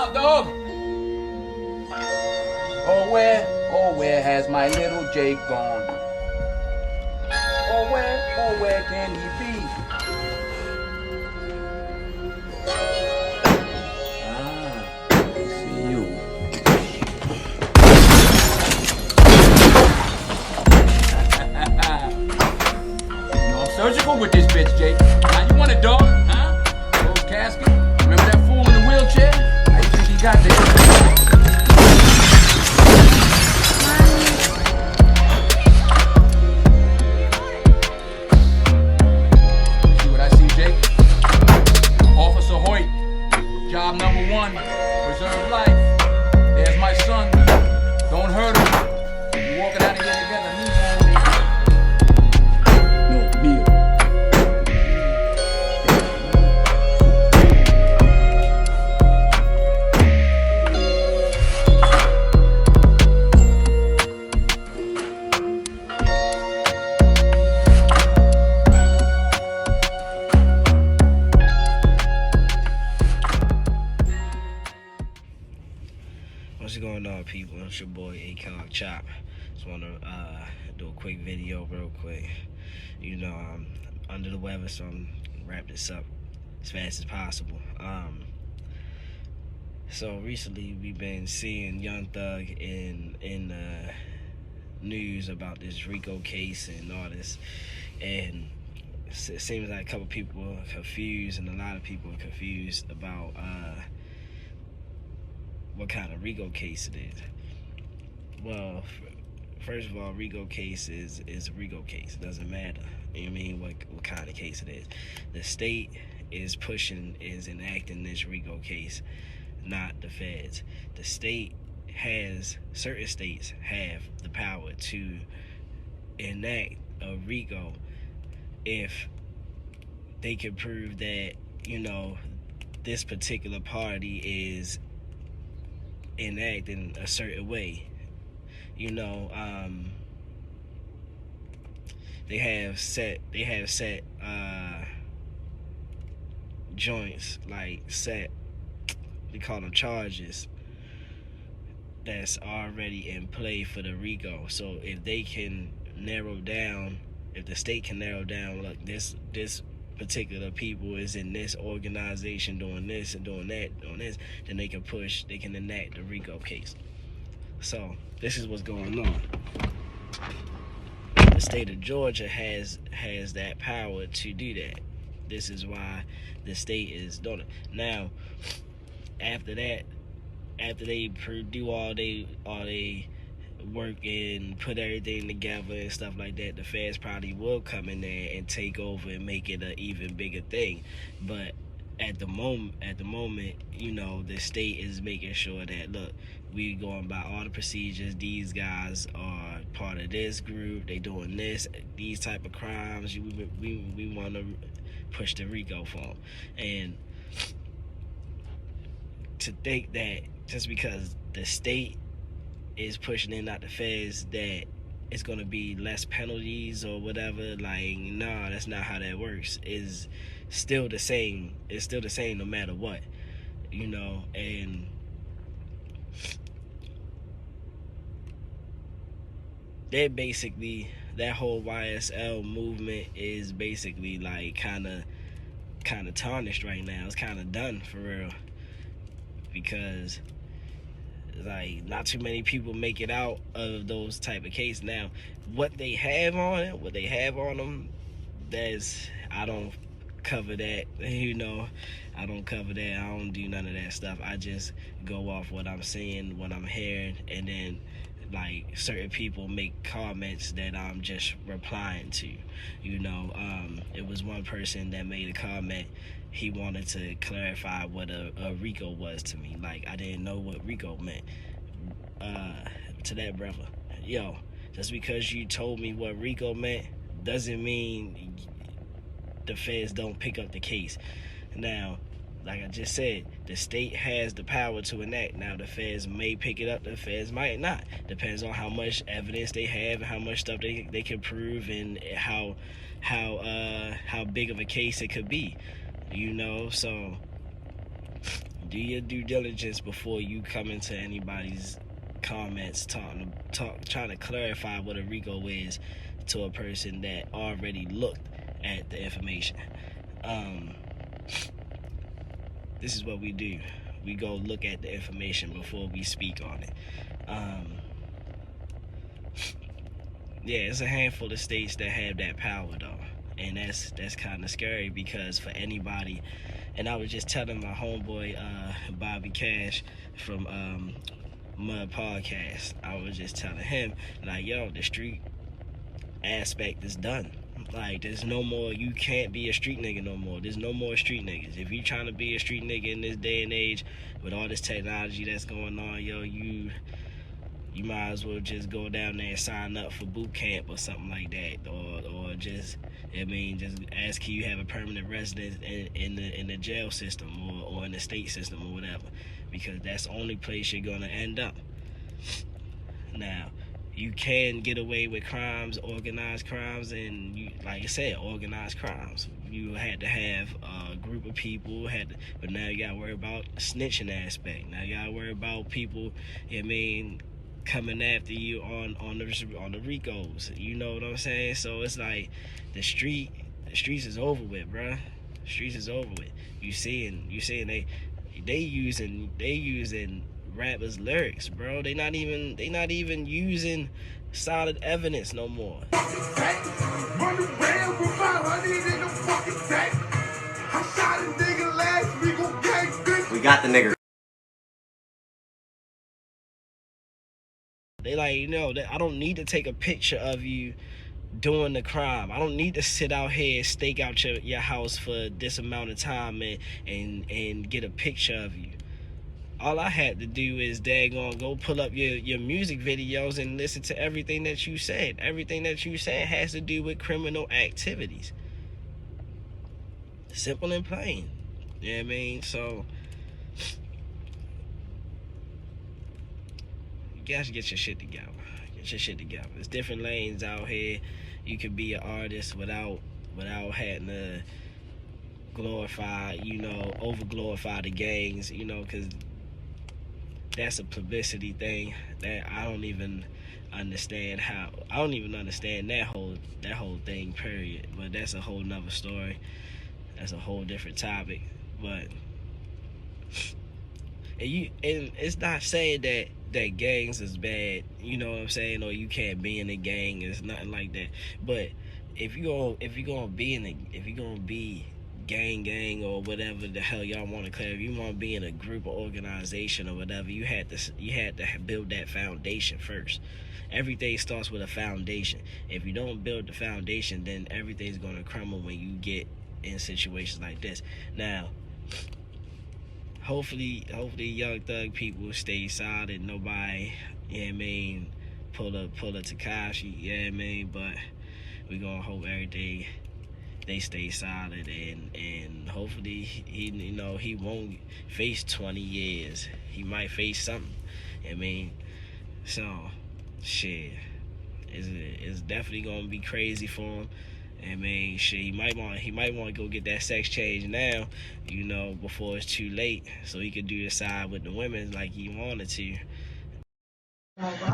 out, dog. Oh, where has my little Jake gone? Oh, where can he be? I see you. You know I'm surgical with this bitch, Jake. Now you want a dog, huh? Closed casket. Remember that fool in the wheelchair? How you think he got there? Job number 1, preserve life. There's my son. Don't hurt him. We're walking out of here together. No, Bill. What's going on, people? It's your boy A-Cog Chop. Just want to do a quick video real quick. You know, I'm under the weather, so I'm gonna wrap this up as fast as possible. So recently we've been seeing Young Thug in the news about this RICO case and all this, and it seems like a couple people are confused, and a lot of people are confused about what kind of RICO case it is. Well, first of all, RICO case is a RICO case. It doesn't matter. You know what I mean? What kind of case it is. The state is enacting this RICO case, not the feds. The state certain states have the power to enact a RICO if they can prove that, you know, this particular party is enacting a certain way. You know, they have set joints, like they call them charges, that's already in play for the RICO. So if they can narrow down, if the state can narrow down, look, this particular people is in this organization doing this and doing that, doing this, then they can enact the RICO case. So this is what's going on. The state of Georgia has that power to do that. This is why the state is doing it. Now, after that, after they do all they work and put everything together and stuff like that, the feds probably will come in there and take over and make it an even bigger thing. But at the moment, you know, the state is making sure that, look, we going by all the procedures. These guys are part of this group. They doing these type of crimes. We want to push the RICO for them. And to think that just because the state is pushing it, not the feds, that it's going to be less penalties or whatever, like, nah, that's not how that works. It's still the same. It's still the same no matter what, you know. And they're basically, that whole YSL movement is basically like kind of tarnished right now. It's kind of done for real, because like not too many people make it out of those type of cases. Now, what they have on them, I don't cover that, you know. I don't cover that. I don't do none of that stuff. I just go off what I'm seeing, what I'm hearing, and then like certain people make comments that I'm just replying to, you know. It was one person that made a comment. He wanted to clarify what a RICO was to me. Like, I didn't know what RICO meant. To that brother, yo, just because you told me what RICO meant doesn't mean the feds don't pick up the case. Now, like I just said, the state has the power to enact. Now, the feds may pick it up, the feds might not. Depends on how much evidence they have and how much stuff they can prove, and how big of a case it could be, you know. So Do your due diligence before you come into anybody's comments trying to clarify what a RICO is to a person that already looked at the information. This is what we do. We go look at the information before we speak on it. Yeah, it's a handful of states that have that power though, and that's kind of scary because for anybody. And I was just telling my homeboy Bobby Cash from Mud Podcast. I was just telling him like, yo, the street aspect is done. Like, there's no more, you can't be a street nigga no more. There's no more street niggas. If you trying to be a street nigga in this day and age with all this technology that's going on, yo, you might as well just go down there and sign up for boot camp or something like that, or just, I mean, just ask, can you have a permanent residence in the jail system or in the state system or whatever, because that's the only place you're gonna end up. Now, you can get away with crimes, organized crimes, and you, like I said, organized crimes. You had to have a group of people, but now you gotta worry about the snitching aspect. Now you gotta worry about people, I mean, coming after you on the RICOs. You know what I'm saying? So it's like the streets is over with, bruh. The streets is over with. You seeing they using rappers' lyrics, bro. They not even using solid evidence no more. We got the nigga. They like, you know, I don't need to take a picture of you doing the crime. I don't need to sit out here and stake out your house for this amount of time and get a picture of you. All I had to do is daggone go pull up your music videos and listen to everything that you said. Everything that you said has to do with criminal activities. Simple and plain. You know what I mean? So you guys get your shit together. Get your shit together. There's different lanes out here. You can be an artist without having to glorify, you know, over glorify the gangs, you know, because that's a publicity thing that I don't even understand that whole thing, period. But that's a whole nother story. That's a whole different topic. But and it's not saying that gangs is bad, you know what I'm saying, or you can't be in a gang. It's nothing like that. But if you're gonna be gang or whatever the hell y'all want to call it, if you want to be in a group or organization or whatever, you had to build that foundation first. Everything starts with a foundation. If you don't build the foundation, then everything's gonna crumble when you get in situations like this. Now, hopefully young thug people stay solid. Nobody, you know what I mean, pull a Tekashi, you know what I mean, but we gonna hope everything they stay solid, and hopefully he won't face 20 years. He might face something. I mean, so shit, it's definitely gonna be crazy for him. I mean, shit, he might want to go get that sex change now, you know, before it's too late, so he could do the side with the women like he wanted to.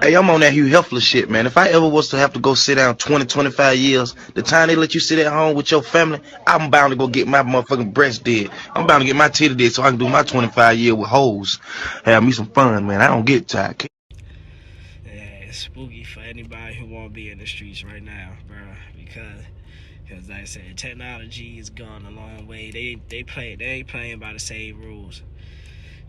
Hey, I'm on that Hugh Hefner shit, man. If I ever was to have to go sit down 20, 25 years, the time they let you sit at home with your family, I'm bound to go get my motherfucking breast dead. I'm bound to get my titty dead so I can do my 25 years with hoes. Have me some fun, man. I don't get tired. Yeah, it's spooky for anybody who want to be in the streets right now, bro, because like I said, technology has gone a long way. They ain't playing by the same rules.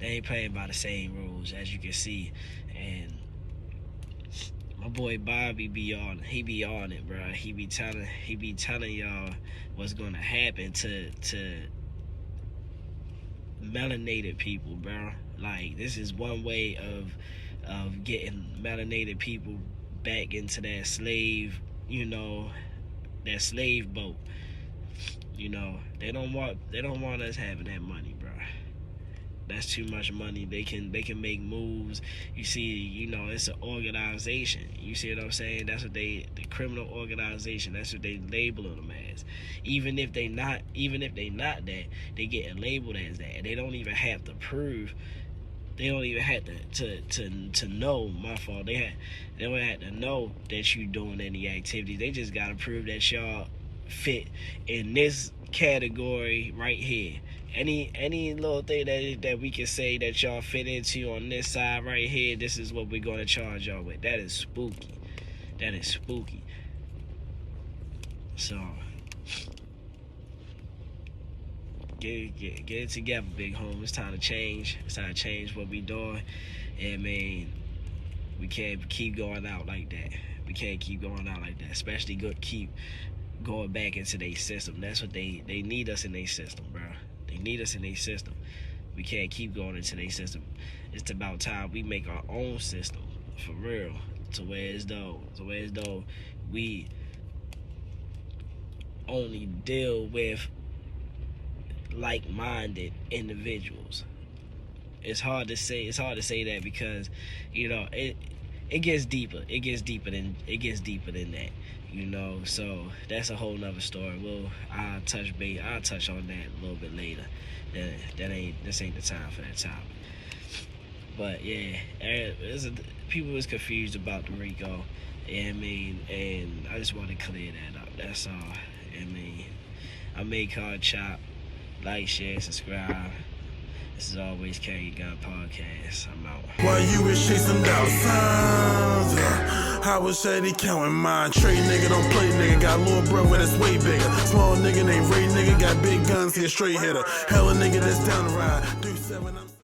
They ain't playing by the same rules, as you can see. And my boy Bobby be on it, bro. He be telling y'all what's gonna happen to melanated people, bro. Like, this is one way of getting melanated people back into that slave, you know, that slave boat. You know, they don't want us having that money, bro. That's too much money. They can make moves. You see, you know, it's an organization. You see what I'm saying? That's what the criminal organization. That's what they label them as. Even if they not that, they get labeled as that. They don't even have to prove. They don't even have to know. My fault. They don't have to know that you doing any activities. They just gotta prove that y'all fit in this category right here. Any little thing that we can say that y'all fit into on this side right here, this is what we're gonna charge y'all with. That is spooky. That is spooky. So get it together, big home. It's time to change. It's time to change what we doing. And man, we can't keep going out like that. We can't keep going out like that. Especially keep going back into their system. That's what they need us in their system, bro. They need us in their system. We can't keep going into their system. It's about time we make our own system for real. To where as though we only deal with like-minded individuals. It's hard to say that because, you know, it gets deeper. It gets deeper than that. You know, so that's a whole nother story. I'll touch on that a little bit later. This ain't the time for that topic. But yeah, people was confused about the RICO. I mean, and I just want to clear that up. That's all. I mean, I made Card Chop. Like, share, subscribe. This is always Carry Gun Podcast. I'm out. While you was chasing down signs, I was steady counting mine. Trade nigga, don't play nigga. Got a little brother that's way bigger. Small nigga named Ray nigga. Got big guns, he a straight hitter. Hella nigga that's down the ride. Do 7, I'm